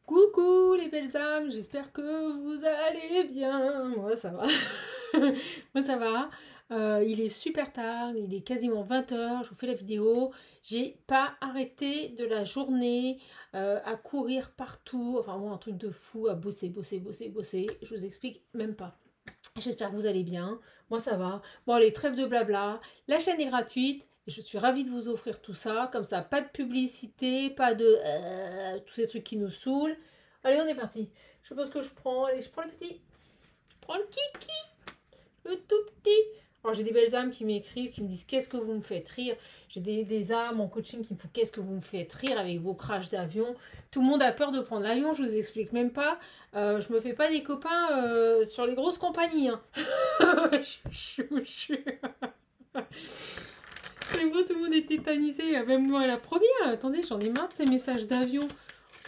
Coucou les belles âmes, j'espère que vous allez bien. Moi ça va. Moi ça va. Il est super tard, il est quasiment 20 h. Je vous fais la vidéo. J'ai pas arrêté de la journée à courir partout. Enfin, moi, un truc de fou, à bosser, bosser, bosser, bosser. Je vous explique même pas. J'espère que vous allez bien. Moi, ça va. Bon, allez, trêve de blabla. La chaîne est gratuite. Et je suis ravie de vous offrir tout ça. Comme ça, pas de publicité, pas de tous ces trucs qui nous saoulent. Allez, on est parti. Je sais pas ce que je prends. Allez, je prends le petit. Je prends le kiki. Le tout petit. Alors, j'ai des belles âmes qui m'écrivent, qui me disent qu'est-ce que vous me faites rire. J'ai des âmes en coaching qui me font qu'est-ce que vous me faites rire avec vos crashs d'avion. Tout le monde a peur de prendre l'avion, je vous explique même pas. Je me fais pas des copains sur les grosses compagnies. Hein. Je Mais bon, tout le monde est tétanisé, même moi la première. Attendez, j'en ai marre de ces messages d'avion.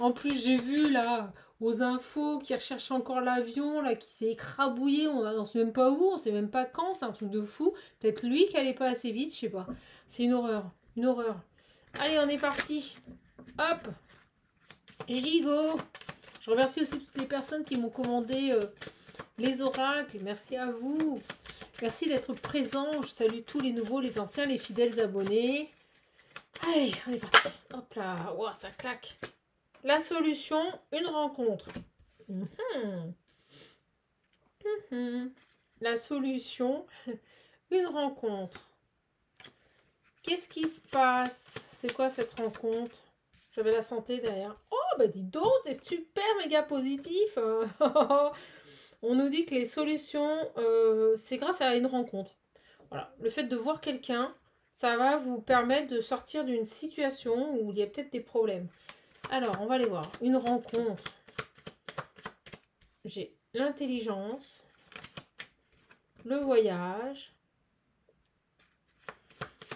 En plus, j'ai vu là aux infos qui recherchent encore l'avion, là qui s'est écrabouillé. On sait même pas où, on sait même pas quand. C'est un truc de fou. Peut-être lui qui allait pas assez vite, je sais pas. C'est une horreur, une horreur. Allez, on est parti. Hop, gigot. Je remercie aussi toutes les personnes qui m'ont commandé les oracles. Merci à vous. Merci d'être présent. Je salue tous les nouveaux, les anciens, les fidèles abonnés. Allez, on est parti. Hop là. Wow, ça claque. La solution, une rencontre. La solution, une rencontre. Qu'est-ce qui se passe? C'est quoi cette rencontre? J'avais la santé derrière. Oh, bah dis donc, c'est super méga positif. On nous dit que les solutions, c'est grâce à une rencontre. Voilà. Le fait de voir quelqu'un, ça va vous permettre de sortir d'une situation où il y a peut-être des problèmes. Alors, on va aller voir. Une rencontre. J'ai l'intelligence, le voyage,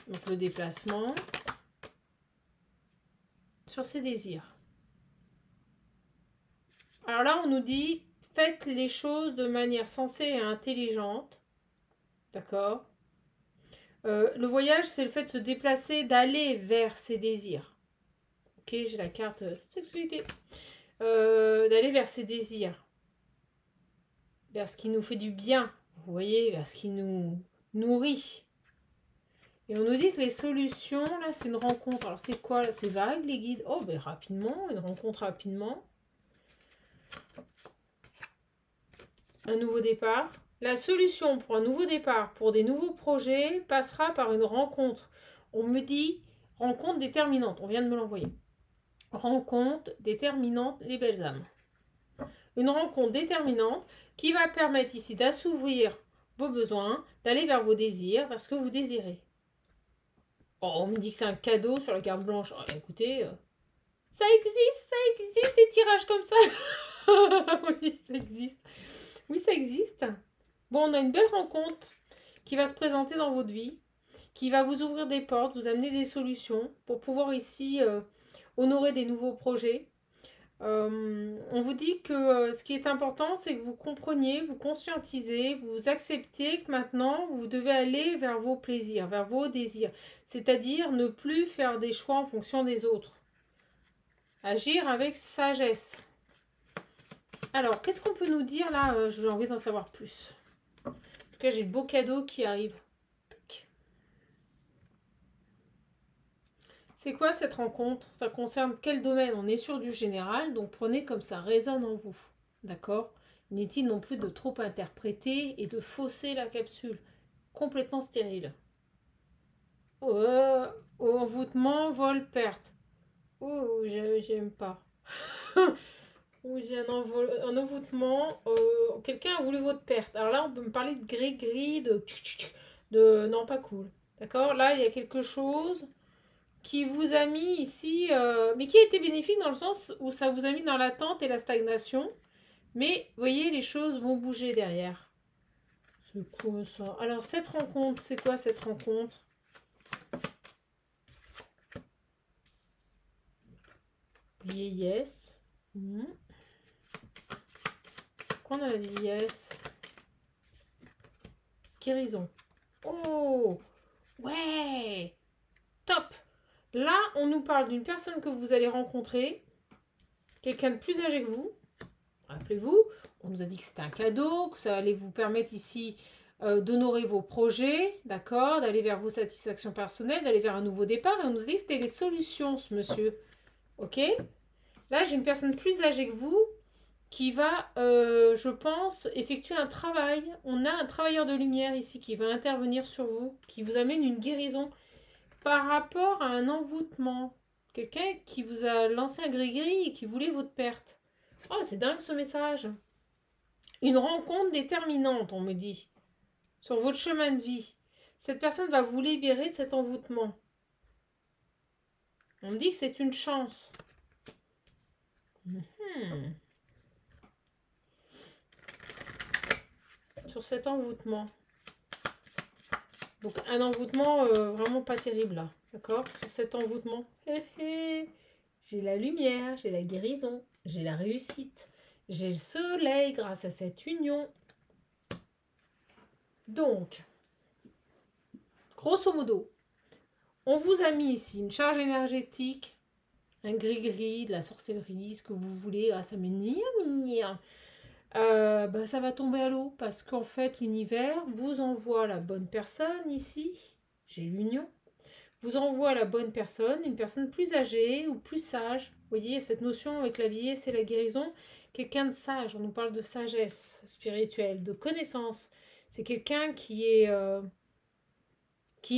donc le déplacement, sur ses désirs. Alors là, on nous dit, faites les choses de manière sensée et intelligente. D'accord. Le voyage, c'est le fait de se déplacer, d'aller vers ses désirs. Ok, j'ai la carte sexualité. D'aller vers ses désirs. Vers ce qui nous fait du bien. Vous voyez, vers ce qui nous nourrit. Et on nous dit que les solutions, là, c'est une rencontre. Alors, c'est quoi là? C'est vague, les guides? Oh, ben rapidement, une rencontre rapidement. Un nouveau départ. La solution pour un nouveau départ, pour des nouveaux projets, passera par une rencontre. On me dit rencontre déterminante. On vient de me l'envoyer. Rencontre déterminante, les belles âmes. Une rencontre déterminante qui va permettre ici d'assouvir vos besoins, d'aller vers vos désirs, vers ce que vous désirez. Oh, on me dit que c'est un cadeau sur la carte blanche. Oh, écoutez, ça existe des tirages comme ça. Oui, ça existe. Oui, ça existe. Bon, on a une belle rencontre qui va se présenter dans votre vie, qui va vous ouvrir des portes, vous amener des solutions pour pouvoir ici honorer des nouveaux projets. On vous dit que ce qui est important, c'est que vous compreniez, vous conscientisez, vous acceptiez que maintenant, vous devez aller vers vos plaisirs, vers vos désirs. C'est-à-dire ne plus faire des choix en fonction des autres. Agir avec sagesse. Alors, qu'est-ce qu'on peut nous dire là? J'ai envie d'en savoir plus. En tout cas, j'ai de beaux cadeaux qui arrivent. C'est quoi cette rencontre? Ça concerne quel domaine? On est sur du général, donc prenez comme ça résonne en vous. D'accord? Inutile non plus de trop interpréter et de fausser la capsule. Complètement stérile. Envoûtement, vol, perte. Oh, j'aime pas. Oui, j'ai un envoûtement. Quelqu'un a voulu votre perte. Alors là, on peut me parler de gris-gris, de... Non, pas cool. D'accord? Là, il y a quelque chose qui vous a mis ici, mais qui a été bénéfique dans le sens où ça vous a mis dans l'attente et la stagnation. Mais, vous voyez, les choses vont bouger derrière. C'est quoi ça? Alors, cette rencontre, c'est quoi cette rencontre? Vieillesse. Quand on a la vieillesse? Guérison. Oh! Ouais! Top! Là, on nous parle d'une personne que vous allez rencontrer quelqu'un de plus âgé que vous. Rappelez-vous, on nous a dit que c'était un cadeau, que ça allait vous permettre ici d'honorer vos projets, d'accord, d'aller vers vos satisfactions personnelles, d'aller vers un nouveau départ. Et on nous a dit que c'était les solutions, ce monsieur. Ok? Là, j'ai une personne plus âgée que vous qui va, je pense, effectuer un travail. On a un travailleur de lumière ici qui va intervenir sur vous, qui vous amène une guérison par rapport à un envoûtement. Quelqu'un qui vous a lancé un gris-gris et qui voulait votre perte. Oh, c'est dingue ce message. Une rencontre déterminante, on me dit, sur votre chemin de vie. Cette personne va vous libérer de cet envoûtement. On me dit que c'est une chance. Sur cet envoûtement. Donc un envoûtement vraiment pas terrible là. D'accord? Sur cet envoûtement. J'ai la lumière, j'ai la guérison, j'ai la réussite. J'ai le soleil grâce à cette union. Donc, grosso modo, on vous a mis ici une charge énergétique, un gris-gris, de la sorcellerie, ce que vous voulez. Ah, ça m'énerve. Ça va tomber à l'eau parce qu'en fait, l'univers vous envoie la bonne personne ici. J'ai l'union. Vous envoie la bonne personne, une personne plus âgée ou plus sage. Vous voyez, cette notion avec la vieillesse et la guérison. Quelqu'un de sage, on nous parle de sagesse spirituelle, de connaissance. C'est quelqu'un qui est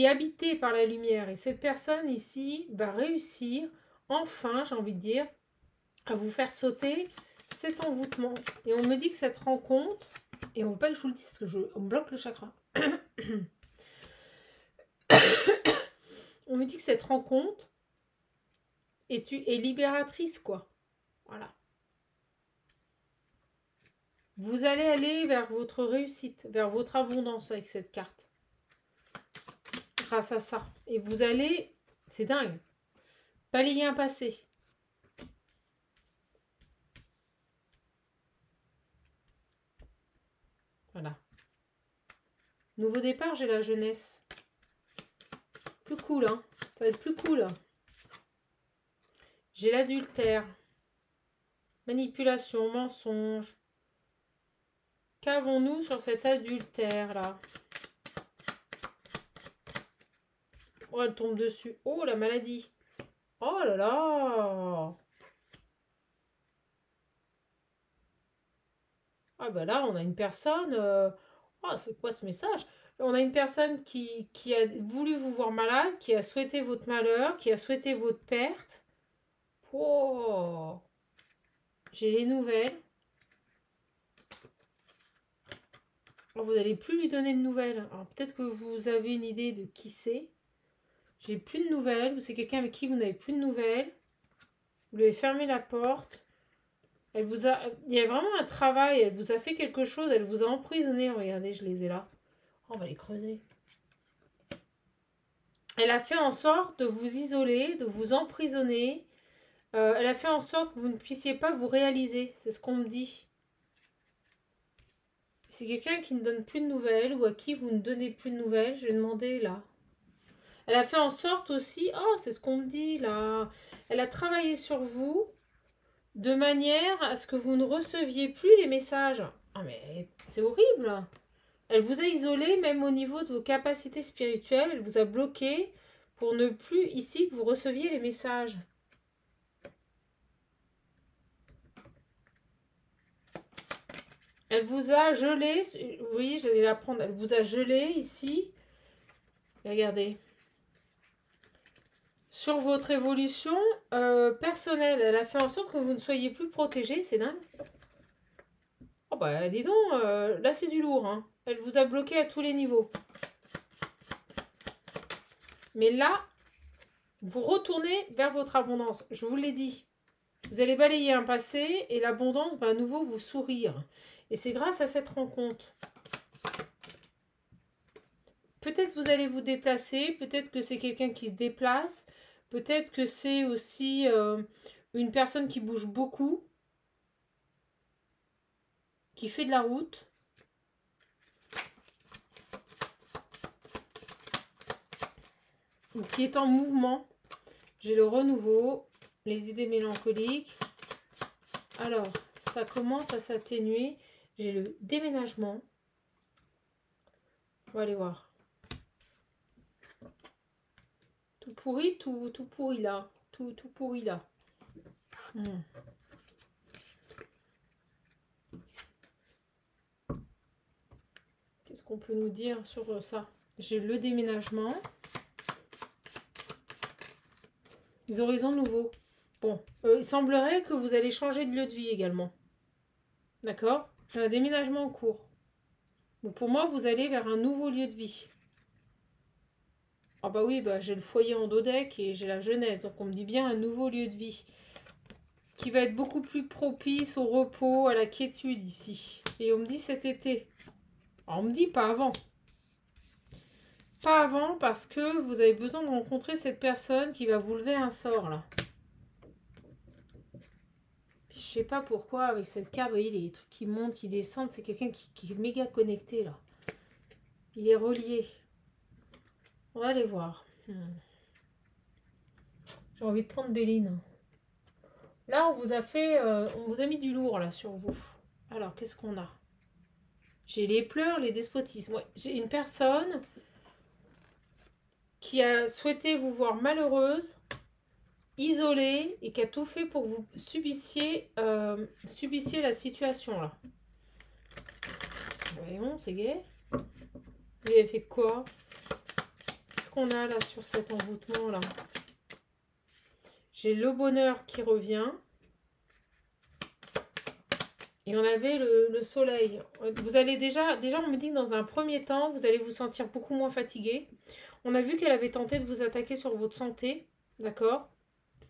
habité par la lumière. Et cette personne ici va réussir, enfin, j'ai envie de dire, à vous faire sauter cet envoûtement. Et on me dit que cette rencontre, et on ne veut pas que je vous le dise parce que on me bloque le chakra. On me dit que cette rencontre est libératrice, quoi. Voilà. Vous allez aller vers votre réussite, vers votre abondance avec cette carte. Grâce à ça. Et vous allez, c'est dingue, balayer un passé. Voilà. Nouveau départ, j'ai la jeunesse. Plus cool, hein. Ça va être plus cool. J'ai l'adultère. Manipulation, mensonge. Qu'avons-nous sur cet adultère-là? Oh, elle tombe dessus. Oh, la maladie. Oh là là. Ah bah là, on a une personne... Oh, c'est quoi ce message? On a une personne qui a voulu vous voir malade, qui a souhaité votre malheur, qui a souhaité votre perte. Oh. J'ai les nouvelles. Oh, vous n'allez plus lui donner de nouvelles. Alors peut-être que vous avez une idée de qui c'est. J'ai plus de nouvelles. C'est quelqu'un avec qui vous n'avez plus de nouvelles. Vous lui avez fermé la porte. Il y a vraiment un travail. Elle vous a fait quelque chose. Elle vous a emprisonné. Regardez, je les ai là. Oh, on va les creuser. Elle a fait en sorte de vous isoler, de vous emprisonner. Elle a fait en sorte que vous ne puissiez pas vous réaliser. C'est ce qu'on me dit. C'est quelqu'un qui ne donne plus de nouvelles ou à qui vous ne donnez plus de nouvelles. Je vais demander là. Elle a fait en sorte aussi, oh, c'est ce qu'on me dit là. Elle a travaillé sur vous de manière à ce que vous ne receviez plus les messages. Ah mais c'est horrible. Elle vous a isolé même au niveau de vos capacités spirituelles. Elle vous a bloqué pour ne plus ici que vous receviez les messages. Elle vous a gelé. Oui, j'allais la prendre. Elle vous a gelé ici. Regardez. Sur votre évolution personnelle, elle a fait en sorte que vous ne soyez plus protégé. C'est dingue. Oh bah dis donc, là c'est du lourd. Hein. Elle vous a bloqué à tous les niveaux. Mais là, vous retournez vers votre abondance. Je vous l'ai dit. Vous allez balayer un passé et l'abondance va à nouveau vous sourire. Et c'est grâce à cette rencontre. Peut-être vous allez vous déplacer, peut-être que c'est quelqu'un qui se déplace, peut-être que c'est aussi une personne qui bouge beaucoup, qui fait de la route. Ou qui est en mouvement. J'ai le renouveau, les idées mélancoliques. Alors, ça commence à s'atténuer. J'ai le déménagement. On va aller voir. Tout pourri, tout pourri là. Tout pourri là. Qu'est-ce qu'on peut nous dire sur ça? J'ai le déménagement. Les horizons nouveaux. Bon, il semblerait que vous allez changer de lieu de vie également. D'accord? J'ai un déménagement en cours. Donc pour moi, vous allez vers un nouveau lieu de vie. Ah bah oui, bah j'ai le foyer en dodec et j'ai la jeunesse. Donc on me dit bien un nouveau lieu de vie. Qui va être beaucoup plus propice au repos, à la quiétude ici. Et on me dit cet été. Alors on me dit pas avant. Pas avant parce que vous avez besoin de rencontrer cette personne qui va vous lever un sort là. Je sais pas pourquoi avec cette carte, vous voyez les trucs qui montent, qui descendent, c'est quelqu'un qui est méga connecté là. Il est relié. On va aller voir. J'ai envie de prendre Béline. Là, on vous a fait, on vous a mis du lourd là sur vous. Alors, qu'est-ce qu'on a? J'ai les pleurs, les despotismes. Ouais, j'ai une personne qui a souhaité vous voir malheureuse, isolée et qui a tout fait pour que vous subissiez la situation là. Voyons, c'est gai. Lui a fait quoi? Qu'est-ce qu'on a là sur cet envoûtement là? J'ai le bonheur qui revient. Et on avait le soleil. Vous allez déjà, on me dit que dans un premier temps, vous allez vous sentir beaucoup moins fatigué. On a vu qu'elle avait tenté de vous attaquer sur votre santé. D'accord?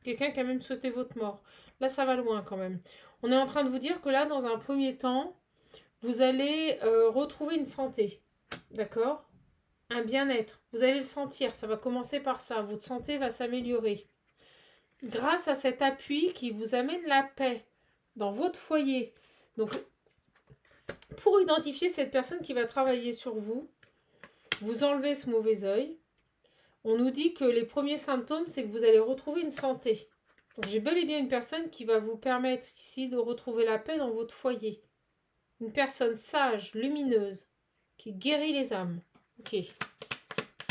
Quelqu'un qui a même souhaité votre mort. Là, ça va loin quand même. On est en train de vous dire que là, dans un premier temps, vous allez retrouver une santé. D'accord? Un bien-être. Vous allez le sentir. Ça va commencer par ça. Votre santé va s'améliorer. Grâce à cet appui qui vous amène la paix dans votre foyer. Donc, pour identifier cette personne qui va travailler sur vous, vous enlevez ce mauvais œil. On nous dit que les premiers symptômes, c'est que vous allez retrouver une santé. Donc, j'ai bel et bien une personne qui va vous permettre ici de retrouver la paix dans votre foyer. Une personne sage, lumineuse, qui guérit les âmes. Ok.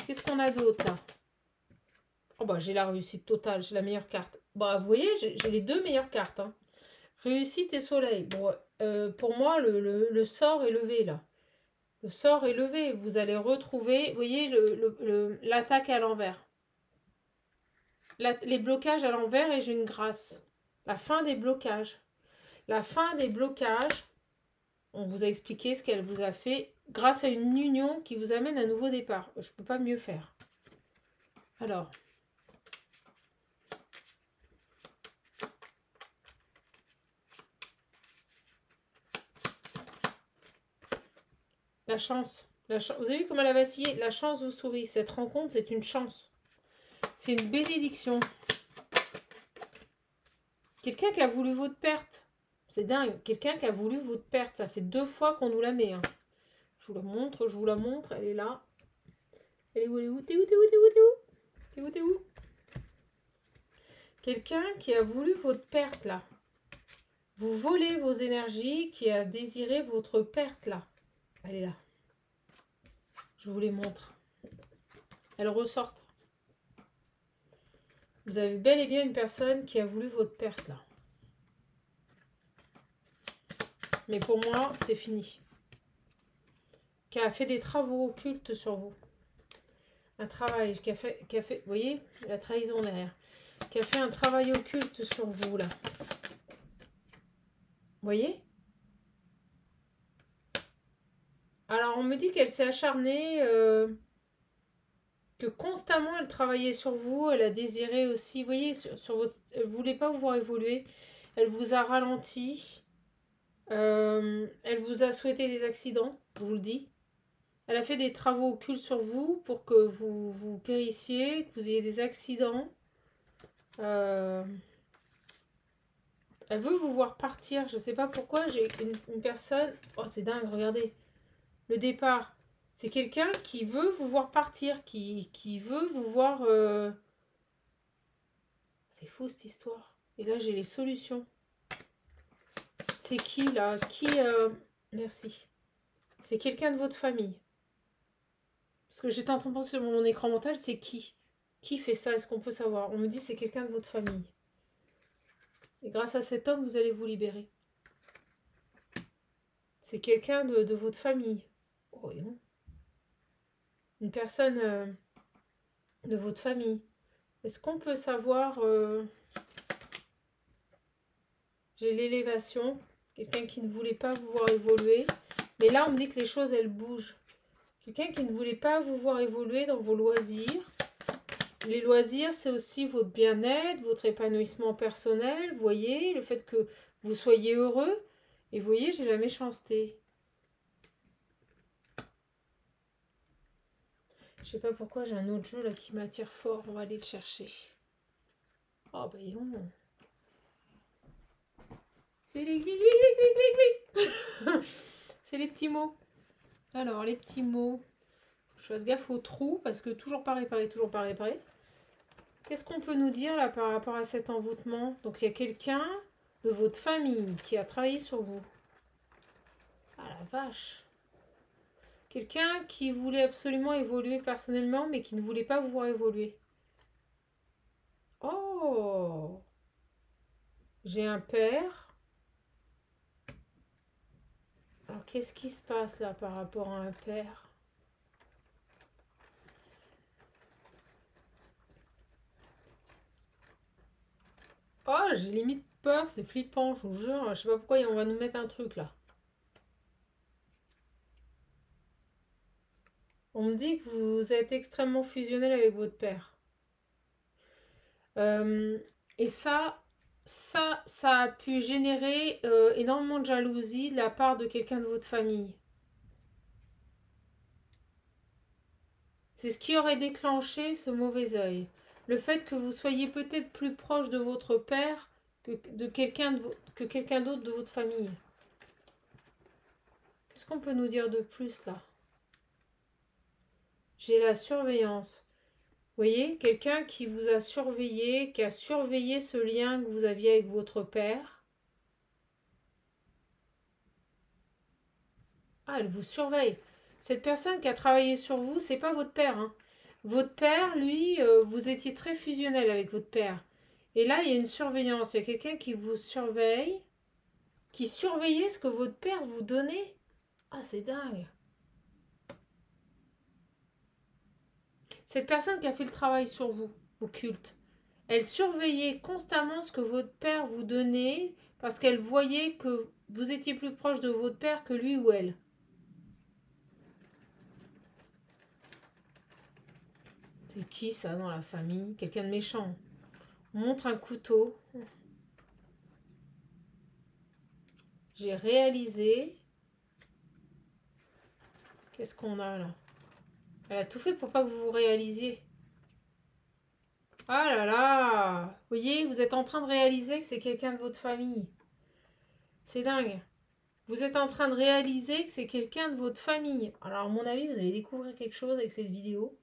Qu'est-ce qu'on a d'autre là? Oh bah, j'ai la réussite totale, j'ai la meilleure carte. Bah, vous voyez, j'ai les deux meilleures cartes. Hein. Réussite et soleil. Bon, pour moi, le sort est levé là. Le sort est levé. Vous allez retrouver, vous voyez, l'attaque à l'envers. Les blocages à l'envers et j'ai une grâce. La fin des blocages. La fin des blocages, on vous a expliqué ce qu'elle vous a fait grâce à une union qui vous amène à un nouveau départ. Je ne peux pas mieux faire. Alors. La chance. Vous avez vu comment elle a vacillé? La chance vous sourit. Cette rencontre, c'est une chance. C'est une bénédiction. Quelqu'un qui a voulu votre perte. C'est dingue. Quelqu'un qui a voulu votre perte. Ça fait 2 fois qu'on nous la met. Hein. Je vous la montre, je vous la montre. Elle est là. Elle est où? Elle est où? T'es où? T'es où? T'es où? T'es où? T'es où? T'es où? Quelqu'un qui a voulu votre perte, là. Vous volez vos énergies, qui a désiré votre perte, là. Elle est là. Je vous les montre. Elles ressortent. Vous avez bel et bien une personne qui a voulu votre perte, là. Mais pour moi, c'est fini. Qui a fait des travaux occultes sur vous. Un travail qui a fait... Vous voyez, la trahison derrière. Qui a fait un travail occulte sur vous, là. Vous voyez? Alors, on me dit qu'elle s'est acharnée, que constamment, elle travaillait sur vous. Elle a désiré aussi, vous voyez, sur vos, elle ne voulait pas vous voir évoluer. Elle vous a ralenti. Elle vous a souhaité des accidents, je vous le dis. Elle a fait des travaux occultes sur vous pour que vous périssiez, que vous ayez des accidents. Elle veut vous voir partir. Je ne sais pas pourquoi. J'ai une personne... Oh, c'est dingue, regardez. Le départ. C'est quelqu'un qui veut vous voir partir. Qui veut vous voir... C'est fou, cette histoire. Et là, j'ai les solutions. c'est qui là? Qui merci. C'est quelqu'un de votre famille. Parce que j'étais en train de penser sur mon écran mental, c'est qui? Qui fait ça? Est-ce qu'on peut savoir? On me dit c'est quelqu'un de votre famille. Et grâce à cet homme, vous allez vous libérer. C'est quelqu'un de votre famille. Oh non. Une personne de votre famille. Est-ce qu'on peut savoir... J'ai l'élévation. Quelqu'un qui ne voulait pas vous voir évoluer. Mais là, on me dit que les choses, elles bougent. Quelqu'un qui ne voulait pas vous voir évoluer dans vos loisirs. Les loisirs, c'est aussi votre bien-être, votre épanouissement personnel. Vous voyez, le fait que vous soyez heureux. Et vous voyez, j'ai la méchanceté. Je sais pas pourquoi j'ai un autre jeu là qui m'attire fort. On va aller le chercher. Oh, bah non. C'est les c'est les petits mots. Alors, les petits mots. Je fasse gaffe aux trous parce que toujours pas réparé, toujours pas réparé. Qu'est-ce qu'on peut nous dire là par rapport à cet envoûtement? Donc, il y a quelqu'un de votre famille qui a travaillé sur vous. Ah la vache. Quelqu'un qui voulait absolument évoluer personnellement mais qui ne voulait pas vous voir évoluer. Oh! J'ai un père. Alors, qu'est-ce qui se passe là par rapport à un père? Oh, j'ai limite peur, c'est flippant, je vous jure. Je sais pas pourquoi on va nous mettre un truc là. On me dit que vous êtes extrêmement fusionnel avec votre père. Et ça a pu générer énormément de jalousie de la part de quelqu'un de votre famille. C'est ce qui aurait déclenché ce mauvais œil. Le fait que vous soyez peut-être plus proche de votre père que quelqu'un d'autre de votre famille. Qu'est-ce qu'on peut nous dire de plus là? J'ai la surveillance. Vous voyez, quelqu'un qui vous a surveillé, qui a surveillé ce lien que vous aviez avec votre père. Ah, elle vous surveille. Cette personne qui a travaillé sur vous, c'est pas votre père, hein. Votre père, lui, vous étiez très fusionnel avec votre père. Et là, il y a une surveillance. Il y a quelqu'un qui vous surveille, qui surveillait ce que votre père vous donnait. Ah, c'est dingue. Cette personne qui a fait le travail sur vous, occulte, elle surveillait constamment ce que votre père vous donnait parce qu'elle voyait que vous étiez plus proche de votre père que lui ou elle. C'est qui ça dans la famille? Quelqu'un de méchant. On montre un couteau. J'ai réalisé. Qu'est-ce qu'on a là? Elle a tout fait pour pas que vous vous réalisiez. Ah là là! Vous voyez, vous êtes en train de réaliser que c'est quelqu'un de votre famille. C'est dingue. Vous êtes en train de réaliser que c'est quelqu'un de votre famille. Alors, à mon avis, vous allez découvrir quelque chose avec cette vidéo.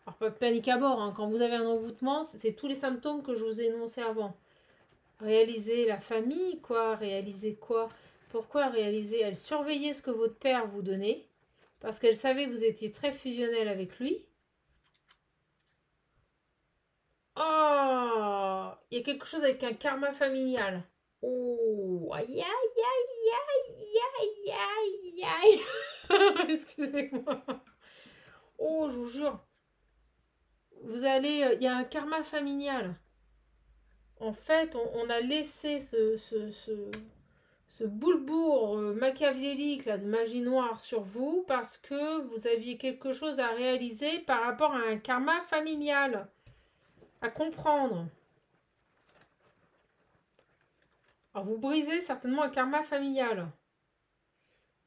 Alors, pas de panique à bord, hein. Quand vous avez un envoûtement, c'est tous les symptômes que je vous ai énoncés avant. Réaliser la famille, quoi. Réaliser quoi? Pourquoi réaliser? Elle surveillait ce que votre père vous donnait, parce qu'elle savait que vous étiez très fusionnel avec lui. Oh! Il y a quelque chose avec un karma familial. Oh! Aïe, aïe, aïe, aïe, aïe, aïe, aïe. Excusez-moi. Oh, je vous jure. Vous allez... Il y a un karma familial. En fait, on a laissé ce boulebourg machiavélique là, de magie noire sur vous parce que vous aviez quelque chose à réaliser par rapport à un karma familial. À comprendre. Alors, vous brisez certainement un karma familial.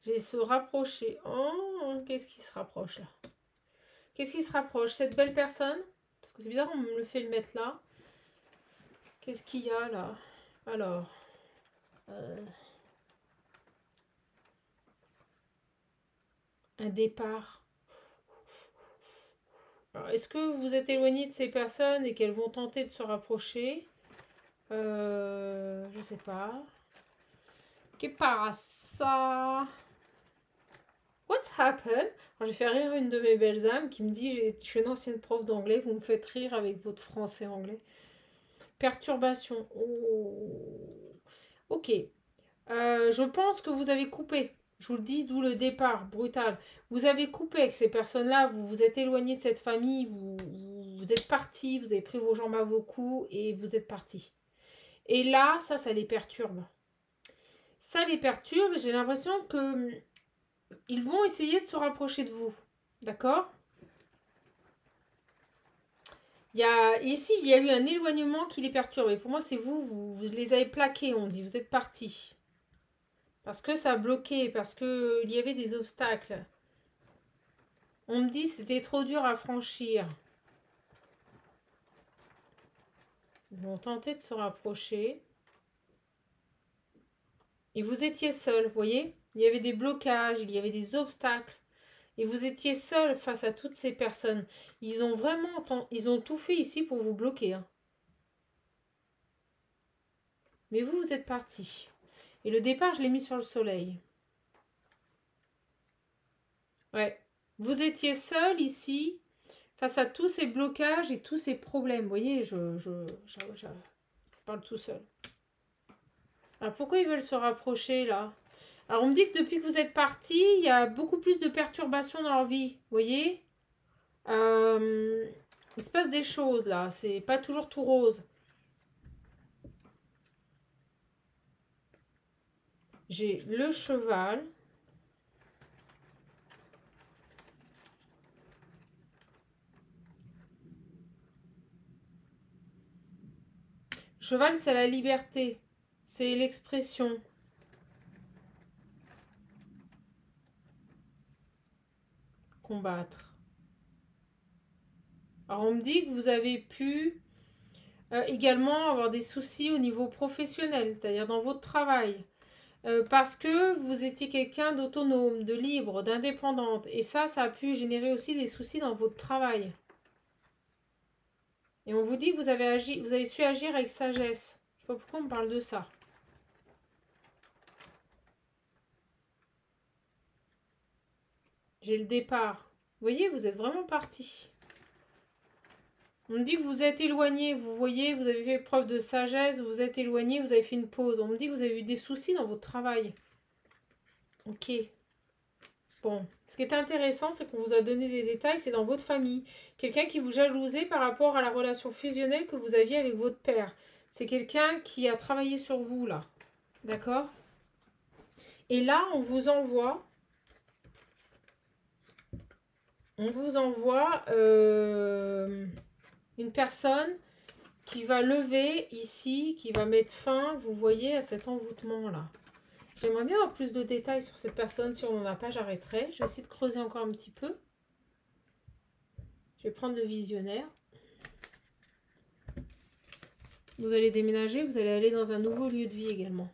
J'ai se rapprocher. Oh, qu'est-ce qui se rapproche là? Qu'est-ce qui se rapproche? Cette belle personne? Parce que c'est bizarre, on me le fait le mettre là. Qu'est-ce qu'il y a là? Alors. Un départ. Alors, est-ce que vous êtes éloigné de ces personnes et qu'elles vont tenter de se rapprocher? Je sais pas. Qu'est passa? What happened? Alors, j'ai fait rire une de mes belles âmes qui me dit, je suis une ancienne prof d'anglais, vous me faites rire avec votre français anglais. Perturbation. Oh. Ok. Je pense que vous avez coupé. Je vous le dis, d'où le départ brutal. Vous avez coupé avec ces personnes-là, vous vous êtes éloigné de cette famille, vous êtes parti, vous avez pris vos jambes à vos coups et vous êtes parti. Et là, ça les perturbe. Ça les perturbe, j'ai l'impression que ils vont essayer de se rapprocher de vous. D'accord? Ici, il y a eu un éloignement qui les perturbe. Et pour moi, c'est vous les avez plaqués, on dit. Vous êtes partis. Parce que ça a bloqué, parce qu'il y avait des obstacles. On me dit que c'était trop dur à franchir. Ils vont tenter de se rapprocher. Et vous étiez seul, vous voyez? Il y avait des blocages, il y avait des obstacles. Et vous étiez seul face à toutes ces personnes. Ils ont tout fait ici pour vous bloquer. Hein. Mais vous êtes partis. Et le départ, je l'ai mis sur le soleil. Ouais. Vous étiez seul ici, face à tous ces blocages et tous ces problèmes. Vous voyez, je parle tout seul. Alors, pourquoi ils veulent se rapprocher, là? Alors, on me dit que depuis que vous êtes partis, il y a beaucoup plus de perturbations dans leur vie. Vous voyez? Il se passe des choses, là. C'est pas toujours tout rose. J'ai le cheval. Cheval, c'est la liberté. C'est l'expression. Combattre. Alors, on me dit que vous avez pu également avoir des soucis au niveau professionnel, c'est-à-dire dans votre travail. Parce que vous étiez quelqu'un d'autonome, de libre, d'indépendante. Et ça a pu générer aussi des soucis dans votre travail. Et on vous dit que vous avez su agir avec sagesse. Je ne sais pas pourquoi on me parle de ça. J'ai le départ. Vous voyez, vous êtes vraiment parti. On me dit que vous êtes éloigné. Vous voyez, vous avez fait preuve de sagesse. Vous êtes éloigné, vous avez fait une pause. On me dit que vous avez eu des soucis dans votre travail. Ok. Bon, ce qui est intéressant, c'est qu'on vous a donné des détails, c'est dans votre famille. Quelqu'un qui vous jalousait par rapport à la relation fusionnelle que vous aviez avec votre père. C'est quelqu'un qui a travaillé sur vous, là. D'accord? Et là, on vous envoie une personne qui va lever ici, qui va mettre fin, vous voyez, à cet envoûtement-là. J'aimerais bien avoir plus de détails sur cette personne. Si on n'en a pas, j'arrêterai. Je vais essayer de creuser encore un petit peu. Je vais prendre le visionnaire. Vous allez déménager, vous allez aller dans un nouveau lieu de vie également.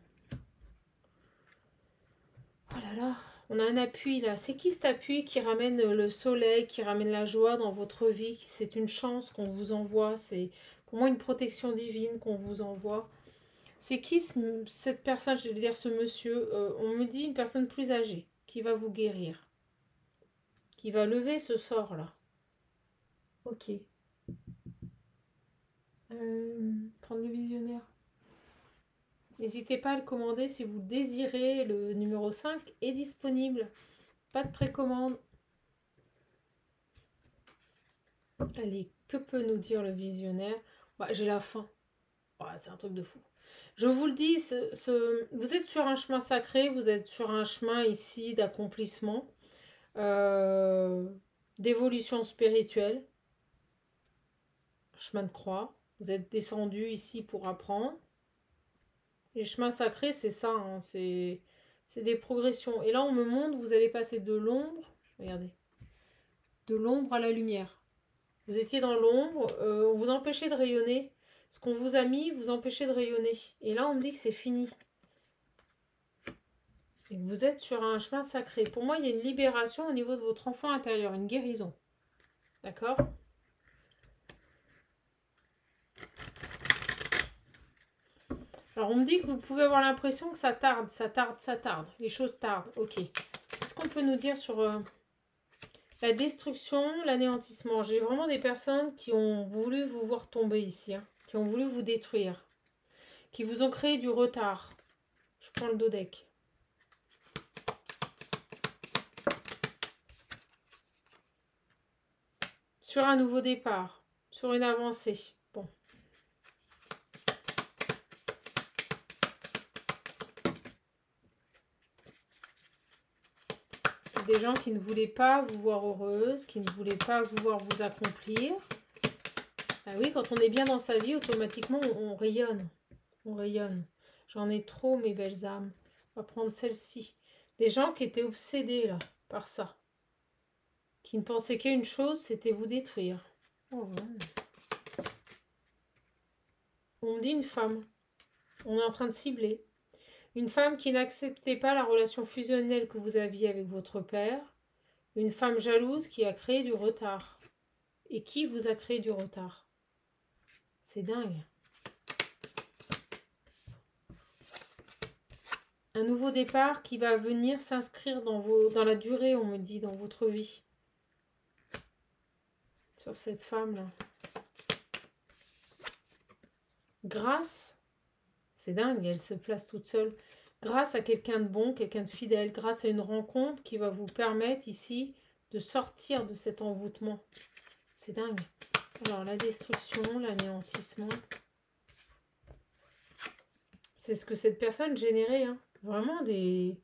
Oh là là, on a un appui là. C'est qui cet appui qui ramène le soleil, qui ramène la joie dans votre vie? C'est une chance qu'on vous envoie. C'est pour moi une protection divine qu'on vous envoie. C'est qui cette personne, je vais dire ce monsieur, on me dit une personne plus âgée qui va vous guérir. Qui va lever ce sort-là. Ok. Prendre le visionnaire. N'hésitez pas à le commander si vous le désirez. Le numéro 5 est disponible. Pas de précommande. Allez, que peut nous dire le visionnaire? Ouais, j'ai la faim. Ouais, c'est un truc de fou. Je vous le dis, vous êtes sur un chemin sacré, vous êtes sur un chemin ici d'accomplissement, d'évolution spirituelle, chemin de croix. Vous êtes descendu ici pour apprendre. Les chemins sacrés, c'est ça, hein, c'est des progressions. Et là, on me montre, vous allez passer de l'ombre, regardez, de l'ombre à la lumière. Vous étiez dans l'ombre, on vous empêchait de rayonner. Ce qu'on vous a mis vous empêchait de rayonner. Et là, on me dit que c'est fini. Et que vous êtes sur un chemin sacré. Pour moi, il y a une libération au niveau de votre enfant intérieur, une guérison. D'accord ? Alors, on me dit que vous pouvez avoir l'impression que ça tarde, ça tarde, ça tarde. Les choses tardent. Ok. Qu'est-ce qu'on peut nous dire sur la destruction, l'anéantissement? J'ai vraiment des personnes qui ont voulu vous voir tomber ici, hein, qui ont voulu vous détruire, qui vous ont créé du retard. Je prends le dodeck. Sur un nouveau départ, sur une avancée. Bon. Des gens qui ne voulaient pas vous voir heureuse, qui ne voulaient pas vous voir vous accomplir. Ah oui, quand on est bien dans sa vie, automatiquement, on rayonne. On rayonne. J'en ai trop, mes belles âmes. On va prendre celle-ci. Des gens qui étaient obsédés, là, par ça. Qui ne pensaient qu'une chose, c'était vous détruire. Oh, ouais. On me dit une femme. On est en train de cibler. Une femme qui n'acceptait pas la relation fusionnelle que vous aviez avec votre père. Une femme jalouse qui a créé du retard. Et qui vous a créé du retard? C'est dingue. Un nouveau départ qui va venir s'inscrire dans la durée, on me dit, dans votre vie. Sur cette femme-là. Grâce, c'est dingue, elle se place toute seule. Grâce à quelqu'un de bon, quelqu'un de fidèle, grâce à une rencontre qui va vous permettre ici de sortir de cet envoûtement. C'est dingue. Alors, la destruction, l'anéantissement. C'est ce que cette personne générait, hein. Vraiment des...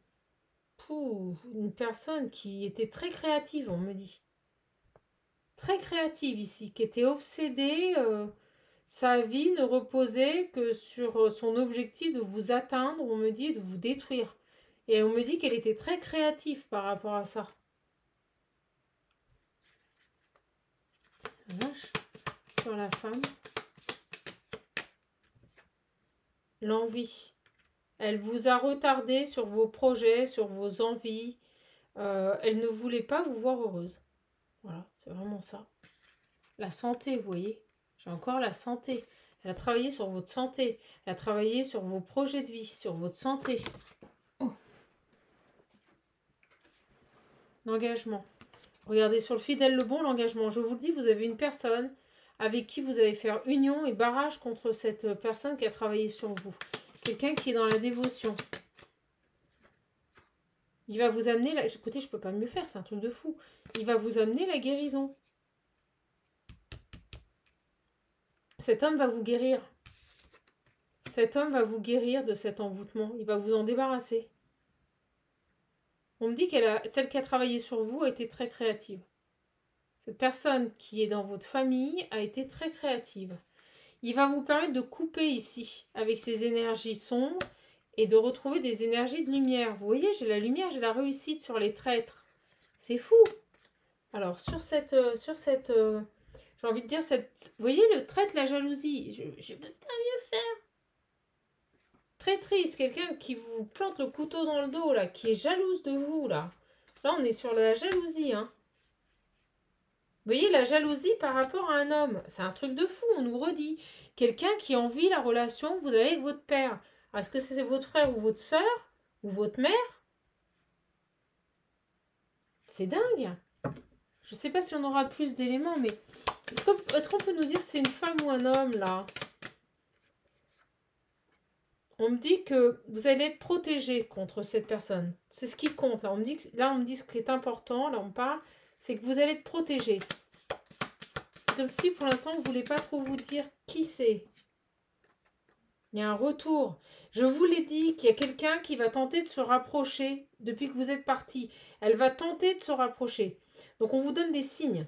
une personne qui était très créative, on me dit. Très créative ici, qui était obsédée. Sa vie ne reposait que sur son objectif de vous atteindre, on me dit, de vous détruire. Et on me dit qu'elle était très créative par rapport à ça. Vache. Sur la femme. L'envie. Elle vous a retardé sur vos projets, sur vos envies. Elle ne voulait pas vous voir heureuse. Voilà, c'est vraiment ça. La santé, vous voyez. J'ai encore la santé. Elle a travaillé sur votre santé. Elle a travaillé sur vos projets de vie, sur votre santé. Oh. L'engagement. Regardez sur le fidèle le bon, l'engagement. Je vous le dis, vous avez une personne avec qui vous allez faire union et barrage contre cette personne qui a travaillé sur vous. Quelqu'un qui est dans la dévotion. Il va vous amener... Écoutez, je ne peux pas mieux faire, c'est un truc de fou. Il va vous amener la guérison. Cet homme va vous guérir. Cet homme va vous guérir de cet envoûtement. Il va vous en débarrasser. On me dit celle qui a travaillé sur vous a été très créative. Cette personne qui est dans votre famille a été très créative. Il va vous permettre de couper ici avec ces énergies sombres et de retrouver des énergies de lumière. Vous voyez, j'ai la lumière, j'ai la réussite sur les traîtres. C'est fou. Alors, sur cette j'ai envie de dire, vous voyez le traître, la jalousie. Je ne peux pas mieux faire. Très triste, quelqu'un qui vous plante le couteau dans le dos, là, qui est jalouse de vous, là. Là, on est sur la jalousie, hein. Vous voyez, la jalousie par rapport à un homme. C'est un truc de fou, on nous redit. Quelqu'un qui envie la relation que vous avez avec votre père. Est-ce que c'est votre frère ou votre soeur ou votre mère? C'est dingue. Je ne sais pas si on aura plus d'éléments, mais est-ce qu'on peut nous dire si c'est une femme ou un homme, là? On me dit que vous allez être protégé contre cette personne. C'est ce qui compte. Là, on me dit ce qui est important, là, on parle, c'est que vous allez être protégé. Comme si, pour l'instant, vous ne voulez pas trop vous dire qui c'est. Il y a un retour. Je vous l'ai dit qu'il y a quelqu'un qui va tenter de se rapprocher depuis que vous êtes parti. Elle va tenter de se rapprocher. Donc, on vous donne des signes.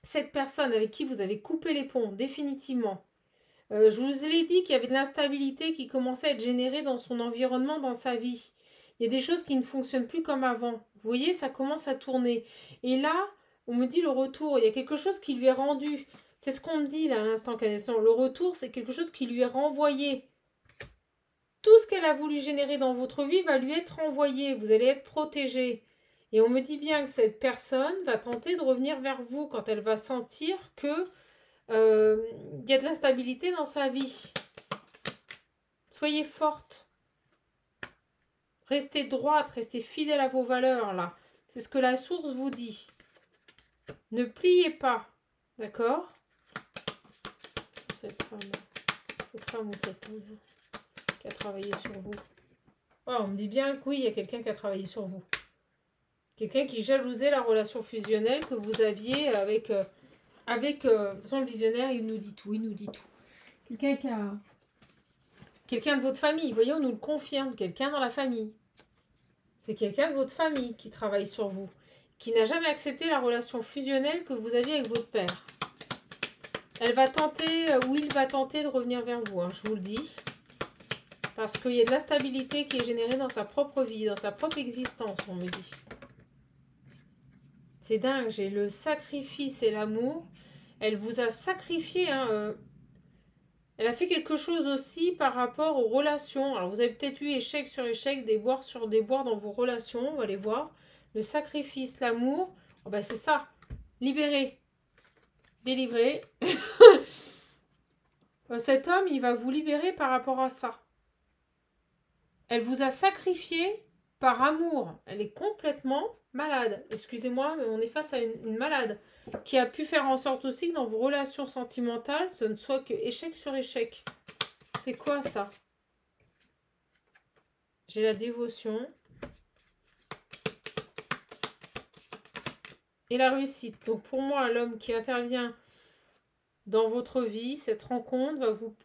Cette personne avec qui vous avez coupé les ponts, définitivement. Je vous l'ai dit qu'il y avait de l'instabilité qui commençait à être générée dans son environnement, dans sa vie. Il y a des choses qui ne fonctionnent plus comme avant. Vous voyez, ça commence à tourner. Et là, on me dit le retour. Il y a quelque chose qui lui est rendu. C'est ce qu'on me dit là à l'instant connaissant. Le retour, c'est quelque chose qui lui est renvoyé. Tout ce qu'elle a voulu générer dans votre vie va lui être renvoyé. Vous allez être protégé. Et on me dit bien que cette personne va tenter de revenir vers vous quand elle va sentir que y a de l'instabilité dans sa vie. Soyez forte. Restez droite, restez fidèle à vos valeurs, là. C'est ce que la source vous dit. Ne pliez pas. D'accord? Cette femme ou cet homme qui a travaillé sur vous. Oh, on me dit bien que oui, il y a quelqu'un qui a travaillé sur vous. Quelqu'un qui jalousait la relation fusionnelle que vous aviez avec... de toute façon, le visionnaire, il nous dit tout. Il nous dit tout. Quelqu'un qui a... Quelqu'un de votre famille. Vous voyez, on nous le confirme. Quelqu'un dans la famille. C'est quelqu'un de votre famille qui travaille sur vous. Qui n'a jamais accepté la relation fusionnelle que vous aviez avec votre père. Elle va tenter, ou il va tenter de revenir vers vous, hein, je vous le dis. Parce qu'il y a de la stabilité qui est générée dans sa propre vie, dans sa propre existence, on me dit. C'est dingue, j'ai le sacrifice et l'amour. Elle vous a sacrifié, hein, elle a fait quelque chose aussi par rapport aux relations. Alors vous avez peut-être eu échec sur échec, déboire sur déboire dans vos relations, on va les voir. Le sacrifice, l'amour, oh ben c'est ça, libérer, délivrer. Cet homme, il va vous libérer par rapport à ça. Elle vous a sacrifié par amour. Elle est complètement malade. Excusez-moi, mais on est face à une malade qui a pu faire en sorte aussi que dans vos relations sentimentales, ce ne soit que échec sur échec. C'est quoi ça? J'ai la dévotion. Et la réussite. Donc pour moi, l'homme qui intervient dans votre vie, cette rencontre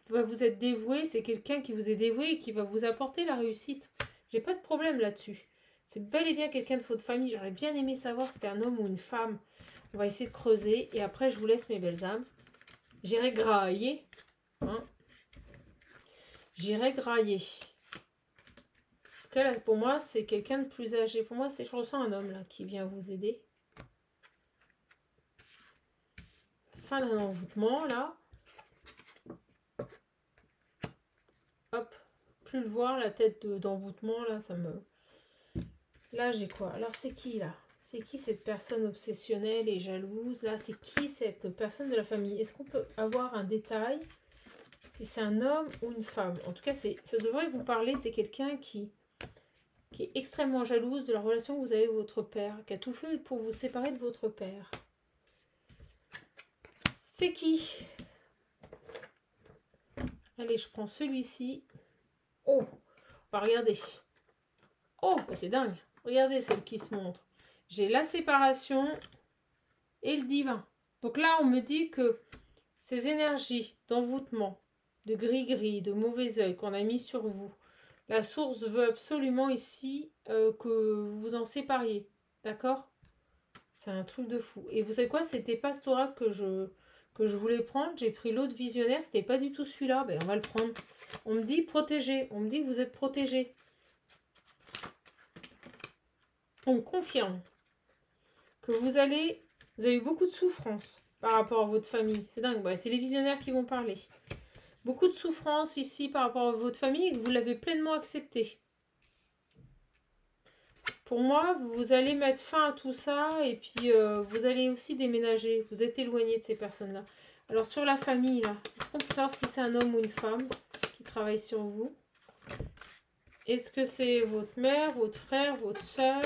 va vous être dévoué. C'est quelqu'un qui vous est dévoué et qui va vous apporter la réussite. J'ai pas de problème là-dessus. C'est bel et bien quelqu'un de votre famille. J'aurais bien aimé savoir si c'était un homme ou une femme. On va essayer de creuser. Et après, je vous laisse mes belles âmes. J'irai grailler. Hein. J'irai grailler. En tout cas, là, pour moi, c'est quelqu'un de plus âgé. Pour moi, je ressens un homme là qui vient vous aider. Fin d'un envoûtement, là. Hop. Plus le voir, la tête d'envoûtement, là, ça me... Là, j'ai quoi? Alors, c'est qui, là? C'est qui cette personne obsessionnelle et jalouse? Là, c'est qui cette personne de la famille? Est-ce qu'on peut avoir un détail? Si c'est un homme ou une femme? En tout cas, ça devrait vous parler. C'est quelqu'un qui est extrêmement jalouse de la relation que vous avez avec votre père, qui a tout fait pour vous séparer de votre père. C'est qui? Allez, je prends celui-ci. Oh, on va regarder. Oh, bah c'est dingue. Regardez celle qui se montre. J'ai la séparation et le divin. Donc là, on me dit que ces énergies d'envoûtement, de gris-gris, de mauvais œil qu'on a mis sur vous, la source veut absolument ici que vous vous en sépariez. D'accord? C'est un truc de fou. Et vous savez quoi? C'était pas cet oracle que je voulais prendre. J'ai pris l'autre visionnaire. C'était pas du tout celui-là. Ben, on va le prendre. On me dit protégé. On me dit que vous êtes protégé. On me confirme que vous avez eu beaucoup de souffrance par rapport à votre famille. C'est dingue. Ouais, c'est les visionnaires qui vont parler. Beaucoup de souffrance ici par rapport à votre famille et que vous l'avez pleinement accepté. Pour moi, vous allez mettre fin à tout ça et puis vous allez aussi déménager. Vous êtes éloigné de ces personnes-là. Alors sur la famille, là, est-ce qu'on peut savoir si c'est un homme ou une femme qui travaille sur vous? Est-ce que c'est votre mère, votre frère, votre soeur?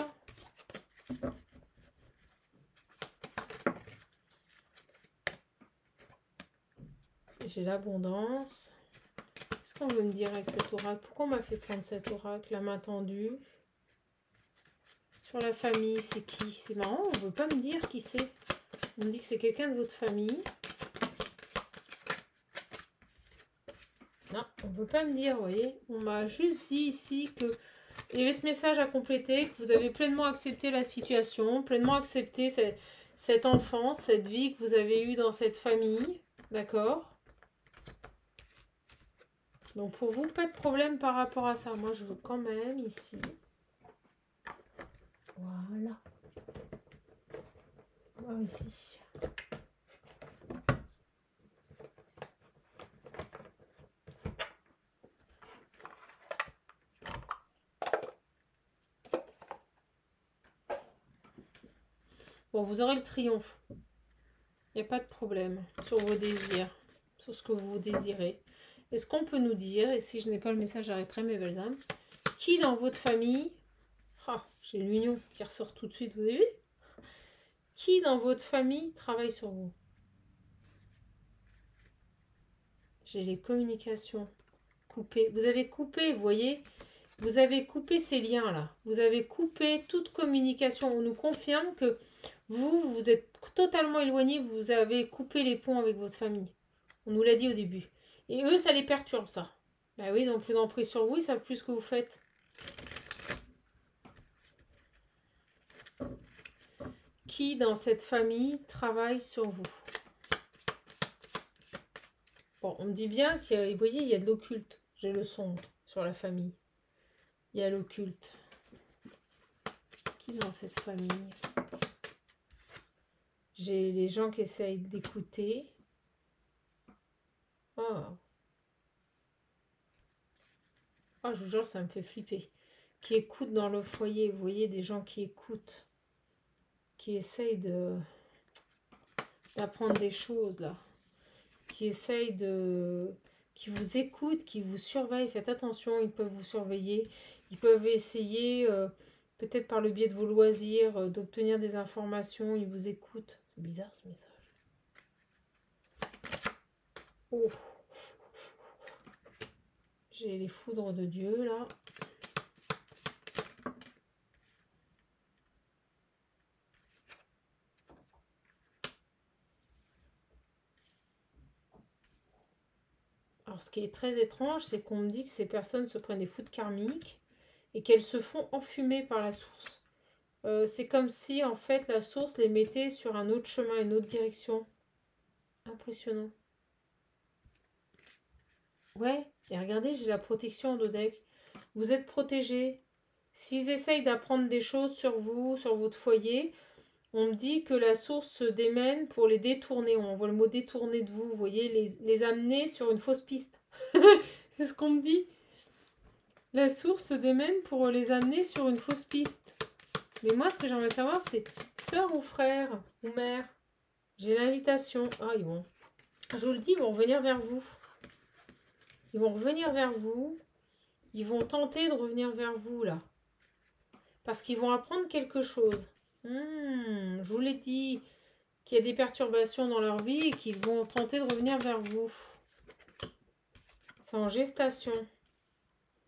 J'ai l'abondance. Qu'est-ce qu'on veut me dire avec cet oracle? Pourquoi on m'a fait prendre cet oracle? La main tendue. Sur la famille, c'est qui? C'est marrant, on ne veut pas me dire qui c'est. On me dit que c'est quelqu'un de votre famille. Non, on ne veut pas me dire, vous voyez. On m'a juste dit ici que il y avait ce message à compléter, que vous avez pleinement accepté la situation, pleinement accepté cette enfance, cette vie que vous avez eue dans cette famille. D'accord? Donc pour vous, pas de problème par rapport à ça. Moi, je veux quand même ici... Voilà. Voir ici. Bon, vous aurez le triomphe. Il n'y a pas de problème sur vos désirs, sur ce que vous désirez. Est-ce qu'on peut nous dire, et si je n'ai pas le message, j'arrêterai mes belles âmes, qui dans votre famille, j'ai l'union qui ressort tout de suite, vous avez vu? Qui dans votre famille travaille sur vous? J'ai les communications coupées. Vous avez coupé, vous voyez? Vous avez coupé ces liens-là. Vous avez coupé toute communication. On nous confirme que vous êtes totalement éloigné. Vous avez coupé les ponts avec votre famille. On nous l'a dit au début. Et eux, ça les perturbe, ça. Bah oui, ils n'ont plus d'emprise sur vous. Ils savent plus ce que vous faites. Qui dans cette famille travaille sur vous? Bon, on me dit bien qu'il y a, vous voyez, il y a de l'occulte. J'ai le son sur la famille. Il y a l'occulte. Qui dans cette famille? J'ai les gens qui essayent d'écouter. Oh. Oh, je vous jure, ça me fait flipper. Qui écoutent dans le foyer. Vous voyez, des gens qui écoutent. Qui essayent d'apprendre des choses, là. Qui essayent de... Qui vous écoutent, qui vous surveillent. Faites attention, ils peuvent vous surveiller. Ils peuvent essayer, peut-être par le biais de vos loisirs, d'obtenir des informations. Ils vous écoutent. C'est bizarre, ce message. Oh. J'ai les foudres de Dieu, là. Alors, ce qui est très étrange, c'est qu'on me dit que ces personnes se prennent des foudres karmiques et qu'elles se font enfumer par la source. C'est comme si, en fait, la source les mettait sur un autre chemin, une autre direction. Impressionnant. Ouais, et regardez, j'ai la protection de deck. Vous êtes protégés. S'ils essayent d'apprendre des choses sur vous, sur votre foyer, on me dit que la source se démène pour les détourner. On voit le mot détourner de vous, vous voyez, les amener sur une fausse piste. C'est ce qu'on me dit. La source se démène pour les amener sur une fausse piste. Mais moi, ce que j'aimerais savoir, c'est sœur ou frère ou mère. J'ai l'invitation. Ah, ils vont. Je vous le dis, ils vont revenir vers vous. Ils vont revenir vers vous. Ils vont tenter de revenir vers vous, là. Parce qu'ils vont apprendre quelque chose. Je vous l'ai dit, qu'il y a des perturbations dans leur vie et qu'ils vont tenter de revenir vers vous. C'est en gestation.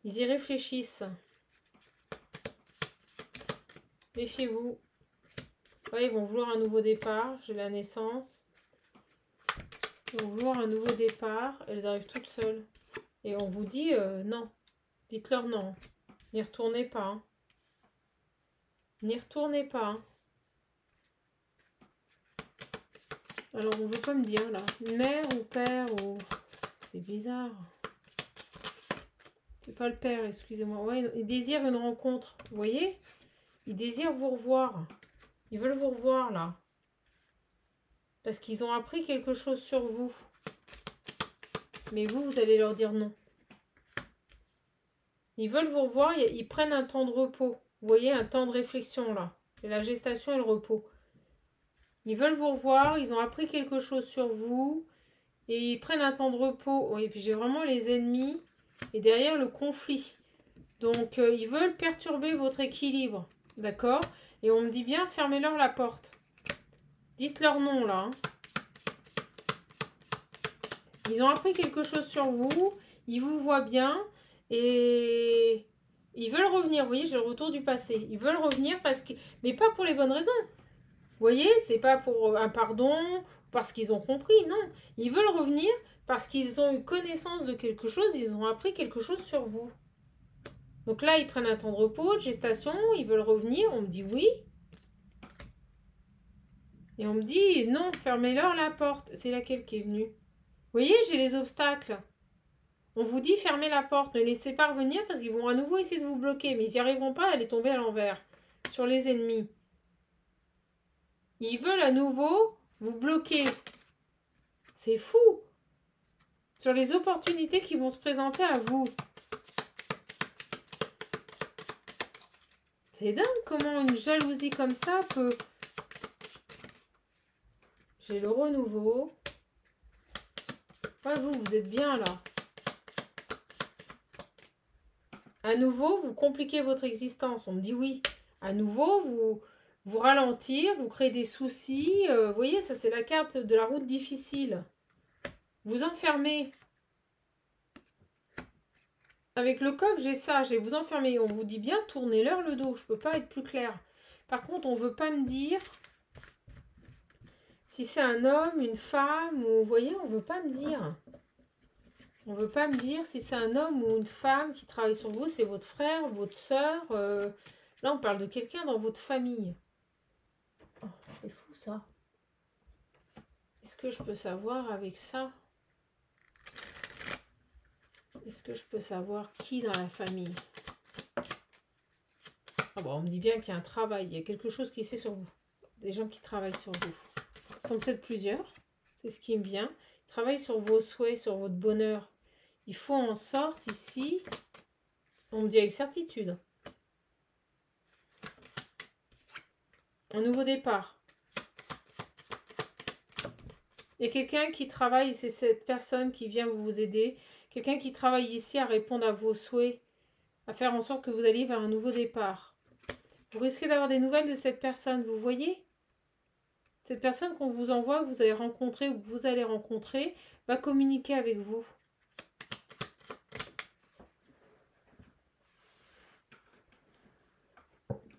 Ils y réfléchissent. Méfiez-vous. Ouais, ils vont vouloir un nouveau départ. J'ai la naissance. Ils vont vouloir un nouveau départ. Elles arrivent toutes seules. Et on vous dit non. Dites-leur non. N'y retournez pas. Hein. N'y retournez pas. Hein. Alors, on veut pas me dire, là. Mère ou père ou... C'est bizarre. C'est pas le père, excusez-moi. Ouais, ils désirent une rencontre. Vous voyez? Ils désirent vous revoir. Ils veulent vous revoir, là. Parce qu'ils ont appris quelque chose sur vous. Mais vous, vous allez leur dire non. Ils veulent vous revoir, ils prennent un temps de repos. Vous voyez, un temps de réflexion, là. C'est la gestation et le repos. Ils veulent vous revoir, ils ont appris quelque chose sur vous. Et ils prennent un temps de repos. Oui, et puis j'ai vraiment les ennemis. Et derrière, le conflit. Donc, ils veulent perturber votre équilibre. D'accord? Et on me dit bien, fermez-leur la porte. Dites-leur non, là. Hein. Ils ont appris quelque chose sur vous. Ils vous voient bien. Et ils veulent revenir. Vous voyez, j'ai le retour du passé. Ils veulent revenir parce que... Mais pas pour les bonnes raisons. Vous voyez, c'est pas pour un pardon, parce qu'ils ont compris. Non, ils veulent revenir parce qu'ils ont eu connaissance de quelque chose. Ils ont appris quelque chose sur vous. Donc là, ils prennent un temps de repos, de gestation, ils veulent revenir, on me dit oui. Et on me dit non, fermez-leur la porte. C'est laquelle qui est venue? Vous voyez, j'ai les obstacles. On vous dit fermez la porte, ne laissez pas revenir parce qu'ils vont à nouveau essayer de vous bloquer. Mais ils n'y arriveront pas, elle est tombée à l'envers. Sur les ennemis. Ils veulent à nouveau vous bloquer. C'est fou. Sur les opportunités qui vont se présenter à vous. C'est dingue comment une jalousie comme ça peut... J'ai le renouveau. Ouais, vous êtes bien là. À nouveau, vous compliquez votre existence. On me dit oui. À nouveau, vous ralentir, vous créez des soucis. Vous voyez, ça c'est la carte de la route difficile. Vous enfermez. Avec le coffre, j'ai ça, j'ai vous enfermer. On vous dit bien, tournez-leur le dos. Je ne peux pas être plus clair. Par contre, on ne veut pas me dire si c'est un homme, une femme, ou vous voyez, on ne veut pas me dire. On ne veut pas me dire si c'est un homme ou une femme qui travaille sur vous, c'est votre frère, votre soeur. Là, on parle de quelqu'un dans votre famille. Oh, c'est fou ça. Est-ce que je peux savoir avec ça? Est-ce que je peux savoir qui dans la famille? Ah bon, on me dit bien qu'il y a un travail, il y a quelque chose qui est fait sur vous. Des gens qui travaillent sur vous. Ils sont peut-être plusieurs, c'est ce qui me vient. Ils travaillent sur vos souhaits, sur votre bonheur. Il faut en sorte ici, on me dit avec certitude. Un nouveau départ. Il y a quelqu'un qui travaille, c'est cette personne qui vient vous aider. Quelqu'un qui travaille ici à répondre à vos souhaits, à faire en sorte que vous alliez vers un nouveau départ. Vous risquez d'avoir des nouvelles de cette personne, vous voyez? Cette personne qu'on vous envoie, que vous avez rencontrée ou que vous allez rencontrer, va communiquer avec vous.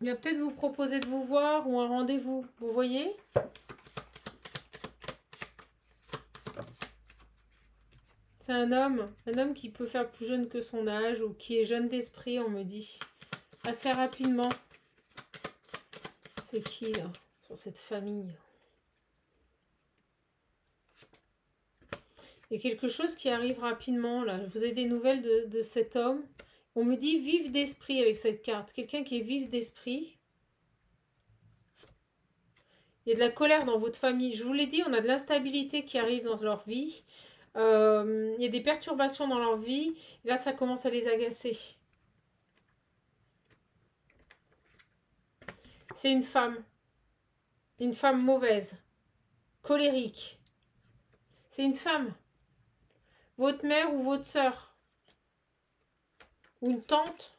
Il va peut-être vous proposer de vous voir ou un rendez-vous, vous voyez? C'est un homme qui peut faire plus jeune que son âge ou qui est jeune d'esprit, on me dit. Assez rapidement. C'est qui là, sur cette famille? Il y a quelque chose qui arrive rapidement là. Vous avez des nouvelles de cet homme. On me dit vif d'esprit avec cette carte. Quelqu'un qui est vif d'esprit. Il y a de la colère dans votre famille. Je vous l'ai dit, on a de l'instabilité qui arrive dans leur vie. Il y a des perturbations dans leur vie. Et là, ça commence à les agacer. C'est une femme. Une femme mauvaise. Colérique. C'est une femme. Votre mère ou votre soeur. Ou une tante.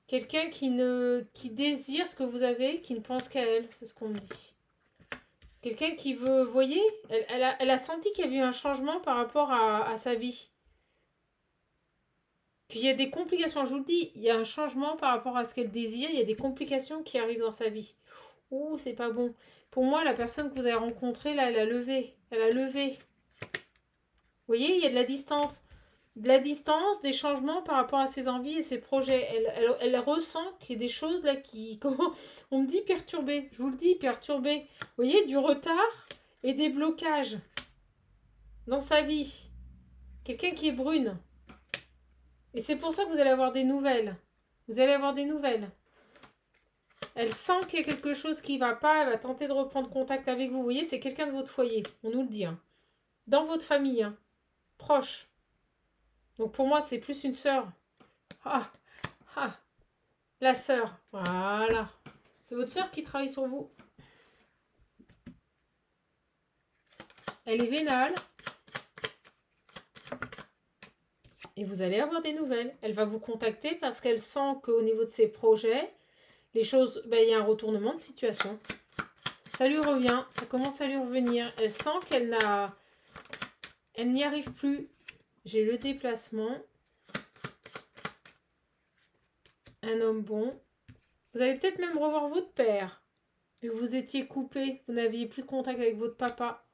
Quelqu'un qui désire ce que vous avez, qui ne pense qu'à elle. C'est ce qu'on me dit. Quelqu'un qui veut, vous voyez, elle a senti qu'il y avait eu un changement par rapport à sa vie. Puis il y a des complications, je vous le dis, il y a un changement par rapport à ce qu'elle désire, il y a des complications qui arrivent dans sa vie. Ouh, c'est pas bon. Pour moi, la personne que vous avez rencontrée, là, elle a levé. Elle a levé. Vous voyez, il y a de la distance. De la distance, des changements par rapport à ses envies et ses projets. Elle ressent qu'il y a des choses là qui... Comment on me dit perturbées. Je vous le dis, perturbées. Vous voyez, du retard et des blocages dans sa vie. Quelqu'un qui est brune. Et c'est pour ça que vous allez avoir des nouvelles. Vous allez avoir des nouvelles. Elle sent qu'il y a quelque chose qui ne va pas. Elle va tenter de reprendre contact avec vous. Vous voyez, c'est quelqu'un de votre foyer. On nous le dit. Hein. Dans votre famille. Hein. Proche. Donc pour moi, c'est plus une sœur. Ah, ah, la sœur. Voilà. C'est votre sœur qui travaille sur vous. Elle est vénale. Et vous allez avoir des nouvelles. Elle va vous contacter parce qu'elle sent qu'au niveau de ses projets, les choses, ben, il y a un retournement de situation. Ça lui revient, ça commence à lui revenir. Elle sent qu'elle n'y arrive plus. J'ai le déplacement. Un homme bon. Vous allez peut-être même revoir votre père. Vu que vous étiez coupé, vous n'aviez plus de contact avec votre papa.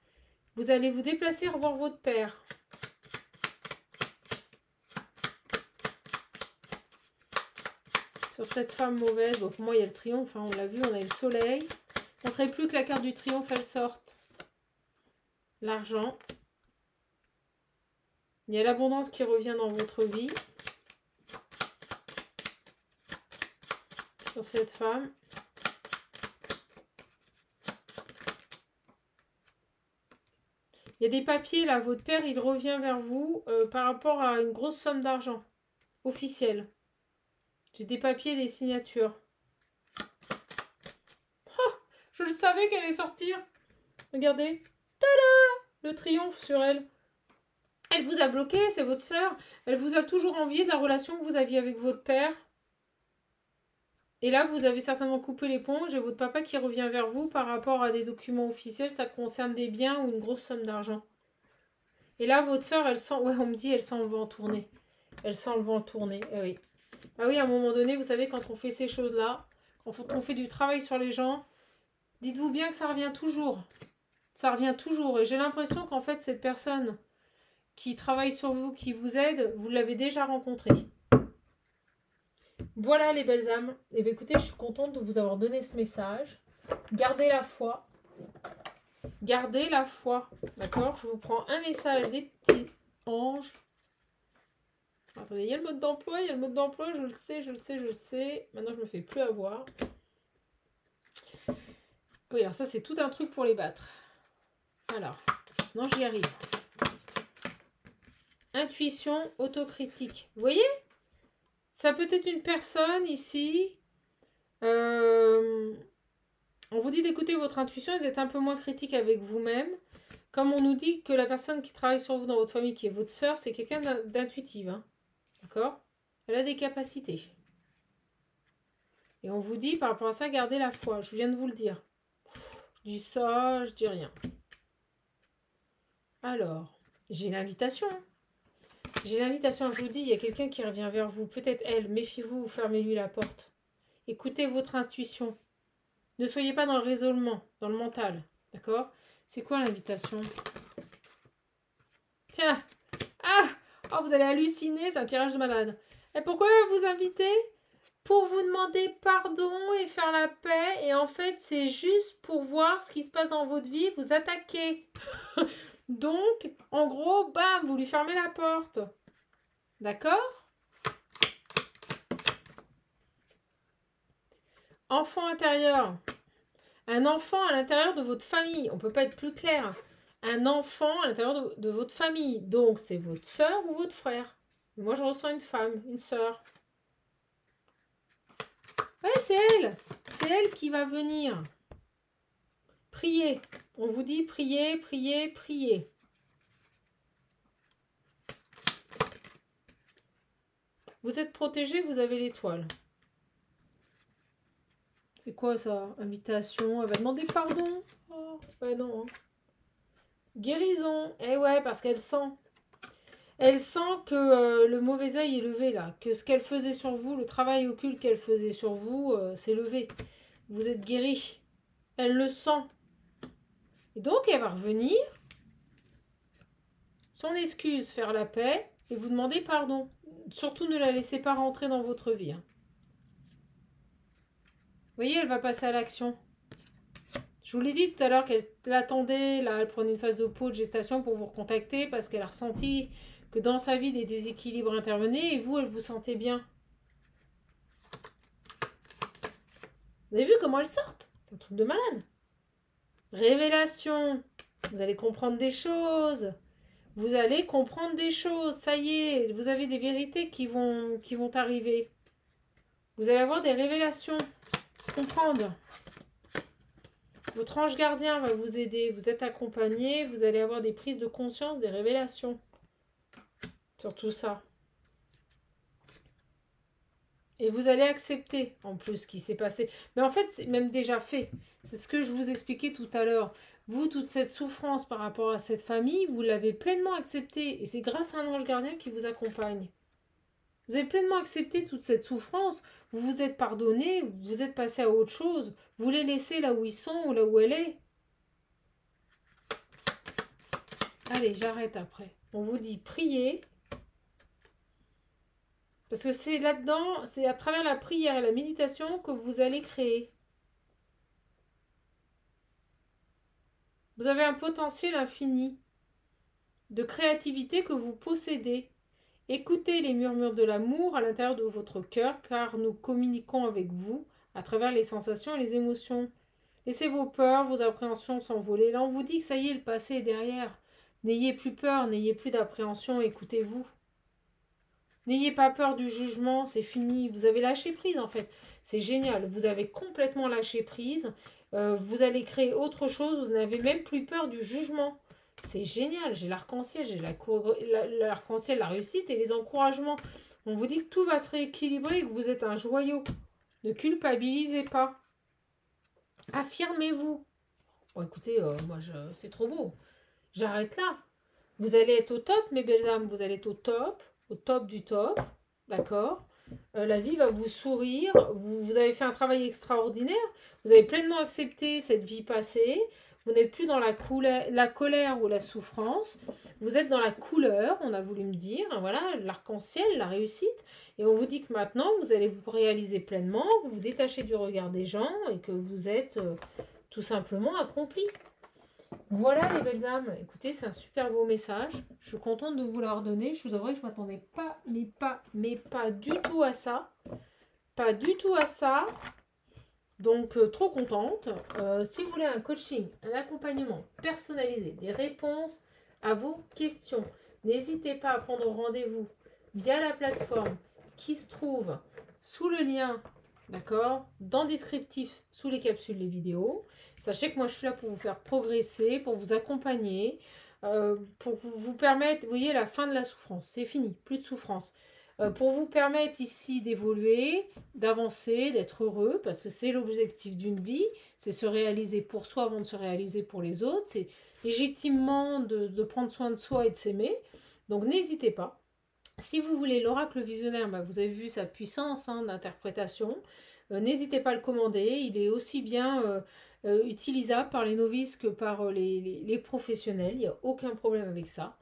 Vous allez vous déplacer et revoir votre père. Sur cette femme mauvaise, bon, pour moi il y a le triomphe, hein, on l'a vu, on a le soleil. Il ne faudrait plus que la carte du triomphe elle sorte. L'argent. Il y a l'abondance qui revient dans votre vie. Sur cette femme. Il y a des papiers là, votre père il revient vers vous par rapport à une grosse somme d'argent officielle. J'ai des papiers et des signatures. Oh, je le savais qu'elle allait sortir. Regardez. Tada! Le triomphe sur elle. Elle vous a bloqué, c'est votre sœur. Elle vous a toujours envié de la relation que vous aviez avec votre père. Et là, vous avez certainement coupé l'éponge et votre papa qui revient vers vous par rapport à des documents officiels, ça concerne des biens ou une grosse somme d'argent. Et là, votre sœur, elle sent, ouais, on me dit, elle sent le vent tourner. Elle sent le vent tourner, oui. Ah oui, à un moment donné, vous savez, quand on fait ces choses-là, quand on fait du travail sur les gens, dites-vous bien que ça revient toujours. Ça revient toujours. Et j'ai l'impression qu'en fait, cette personne qui travaille sur vous, qui vous aide, vous l'avez déjà rencontrée. Voilà les belles âmes. Et bien écoutez, je suis contente de vous avoir donné ce message. Gardez la foi. Gardez la foi. D'accord? Je vous prends un message des petits anges. Attendez, il y a le mode d'emploi, il y a le mode d'emploi, je le sais, je le sais, je le sais. Maintenant, je me fais plus avoir. Oui, alors ça, c'est tout un truc pour les battre. Alors, non, j'y arrive. Intuition autocritique. Vous voyez? Ça peut être une personne ici. On vous dit d'écouter votre intuition et d'être un peu moins critique avec vous-même. Comme on nous dit que la personne qui travaille sur vous dans votre famille, qui est votre sœur, c'est quelqu'un d'intuitive. Hein. D'accord? Elle a des capacités. Et on vous dit par rapport à ça, gardez la foi. Je viens de vous le dire. Je dis ça, je dis rien. Alors, j'ai l'invitation. J'ai l'invitation, je vous dis, il y a quelqu'un qui revient vers vous. Peut-être elle, méfiez-vous, fermez-lui la porte. Écoutez votre intuition. Ne soyez pas dans le raisonnement, dans le mental. D'accord? C'est quoi l'invitation? Tiens! Ah! Oh, vous allez halluciner, c'est un tirage de malade. Et pourquoi vous inviter? Pour vous demander pardon et faire la paix. Et en fait, c'est juste pour voir ce qui se passe dans votre vie, vous attaquer. Donc, en gros, bam, vous lui fermez la porte. D'accord? Enfant intérieur. Un enfant à l'intérieur de votre famille. On ne peut pas être plus clair. Un enfant à l'intérieur de votre famille. Donc, c'est votre soeur ou votre frère. Moi, je ressens une femme, une soeur. Ouais, c'est elle. C'est elle qui va venir. Priez. On vous dit priez, priez, priez. Vous êtes protégé, vous avez l'étoile. C'est quoi ça? Invitation. Elle va demander pardon. Oh, ouais, non. Hein. Guérison. Eh ouais, parce qu'elle sent. Elle sent que le mauvais œil est levé là. Que ce qu'elle faisait sur vous, le travail occulte qu'elle faisait sur vous, c'est levé. Vous êtes guéri. Elle le sent. Et donc, elle va revenir. Son excuse, faire la paix. Et vous demander pardon. Surtout, ne la laissez pas rentrer dans votre vie. Hein. Vous voyez, elle va passer à l'action. Je vous l'ai dit tout à l'heure qu'elle attendait, là, elle prenait une phase de pause de gestation pour vous recontacter parce qu'elle a ressenti que dans sa vie, des déséquilibres intervenaient et vous, elle vous sentait bien. Vous avez vu comment elles sortent? C'est un truc de malade. Révélation. Vous allez comprendre des choses. Vous allez comprendre des choses. Ça y est, vous avez des vérités qui vont arriver. Vous allez avoir des révélations. Comprendre. Votre ange gardien va vous aider. Vous êtes accompagné. Vous allez avoir des prises de conscience, des révélations. Sur tout ça. Et vous allez accepter, en plus, ce qui s'est passé. Mais en fait, c'est même déjà fait. C'est ce que je vous expliquais tout à l'heure. Vous, toute cette souffrance par rapport à cette famille, vous l'avez pleinement acceptée. Et c'est grâce à un ange gardien qui vous accompagne. Vous avez pleinement accepté toute cette souffrance. Vous vous êtes pardonné. Vous êtes passé à autre chose. Vous les laissez là où ils sont ou là où elle est. Allez, j'arrête après. On vous dit priez. Parce que c'est là-dedans, c'est à travers la prière et la méditation que vous allez créer. Vous avez un potentiel infini de créativité que vous possédez. Écoutez les murmures de l'amour à l'intérieur de votre cœur, car nous communiquons avec vous à travers les sensations et les émotions. Laissez vos peurs, vos appréhensions s'envoler. Là, on vous dit que ça y est, le passé est derrière. N'ayez plus peur, n'ayez plus d'appréhension, écoutez-vous. N'ayez pas peur du jugement, c'est fini. Vous avez lâché prise en fait. C'est génial. Vous avez complètement lâché prise. Vous allez créer autre chose. Vous n'avez même plus peur du jugement. C'est génial, j'ai l'arc-en-ciel, j'ai l'arc-en-ciel, la réussite et les encouragements. On vous dit que tout va se rééquilibrer et que vous êtes un joyau. Ne culpabilisez pas. Affirmez-vous. Bon, écoutez, moi, c'est trop beau. J'arrête là. Vous allez être au top, mes belles âmes. Vous allez être au top du top. D'accord. La vie va vous sourire. Vous avez fait un travail extraordinaire. Vous avez pleinement accepté cette vie passée. Vous n'êtes plus dans la colère ou la souffrance. Vous êtes dans la couleur, on a voulu me dire. Voilà, l'arc-en-ciel, la réussite. Et on vous dit que maintenant, vous allez vous réaliser pleinement, que vous vous détachez du regard des gens et que vous êtes tout simplement accompli. Voilà les belles âmes. Écoutez, c'est un super beau message. Je suis contente de vous l'avoir donné. Je vous avouerai que je ne m'attendais pas, mais pas du tout à ça. Pas du tout à ça. Donc, trop contente. Si vous voulez un coaching, un accompagnement personnalisé, des réponses à vos questions, n'hésitez pas à prendre rendez-vous via la plateforme qui se trouve sous le lien, d'accord, dans le descriptif, sous les capsules des vidéos. Sachez que moi, je suis là pour vous faire progresser, pour vous accompagner, pour vous permettre, vous voyez, la fin de la souffrance. C'est fini, plus de souffrance. Pour vous permettre ici d'évoluer, d'avancer, d'être heureux, parce que c'est l'objectif d'une vie, c'est se réaliser pour soi avant de se réaliser pour les autres, c'est légitimement de prendre soin de soi et de s'aimer. Donc n'hésitez pas. Si vous voulez l'oracle visionnaire, bah, vous avez vu sa puissance d'interprétation. N'hésitez pas à le commander, il est aussi bien utilisable par les novices que par les professionnels, il n'y a aucun problème avec ça.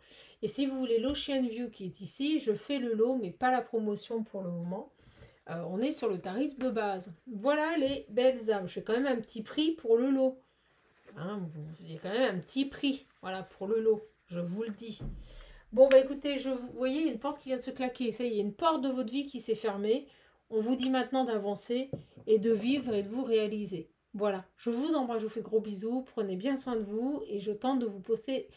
Et si vous voulez l'Ocean View qui est ici, je fais le lot, mais pas la promotion pour le moment. On est sur le tarif de base. Voilà les belles âmes. Je fais quand même un petit prix pour le lot. Hein, il y a quand même un petit prix, voilà, pour le lot. Je vous le dis. Bon, bah écoutez, vous voyez, il y a une porte qui vient de se claquer. Ça y est, il y a une porte de votre vie qui s'est fermée. On vous dit maintenant d'avancer et de vivre et de vous réaliser. Voilà, je vous embrasse, je vous fais de gros bisous. Prenez bien soin de vous et je tente de vous poster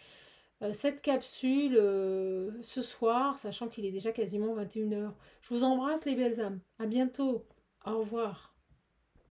cette capsule ce soir, sachant qu'il est déjà quasiment 21 h. Je vous embrasse les belles âmes. À bientôt. Au revoir.